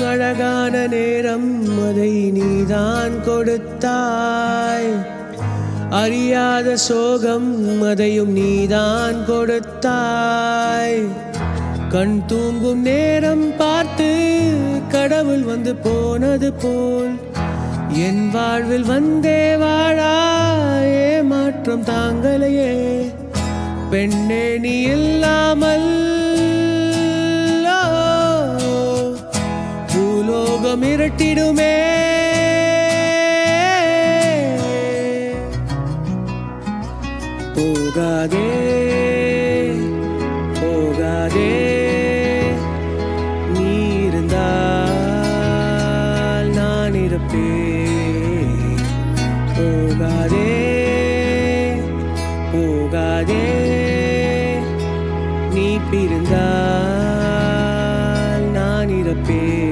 அழகான நேரம் அதை நீதான் கொடுத்தாய். அறியாத சோகம் அதையும் நீதான் கொடுத்தாய். கண் தூங்கும் நேரம் பார்த்து கடவுள் வந்து போனது போல் என் வாழ்வில் வந்தே வாழா ஏமாற்றம் தாங்களையே. பெண்ணே நீ இல்லாமல் பூலோகம் இருட்டிடுமே. போகாதே போகாதே, நீ இருந்தால் நான் இருப்பேன். போகாதே போகாதே, நீ பிரிந்தால் நான் இருப்பேன்.